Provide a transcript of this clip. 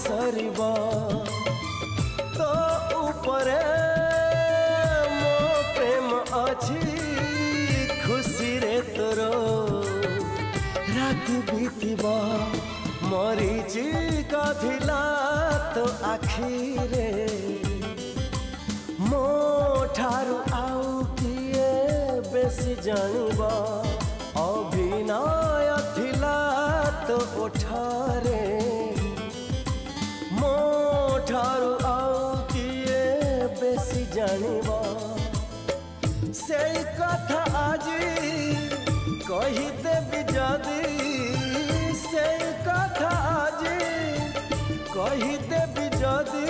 सरिबा तो ऊपरे मो प्रेम अछि खुशी रे तोरो रात बीतबा मरीची गाधिला तो आखिरे मो ठारू आउ किए बेसी जानिबा अभिनय थिला तो ओठारे मो ठारू आउ किए बेसी जानिबा से कथा आजी कही देबी जदी से कथा आजी कही देबी जदी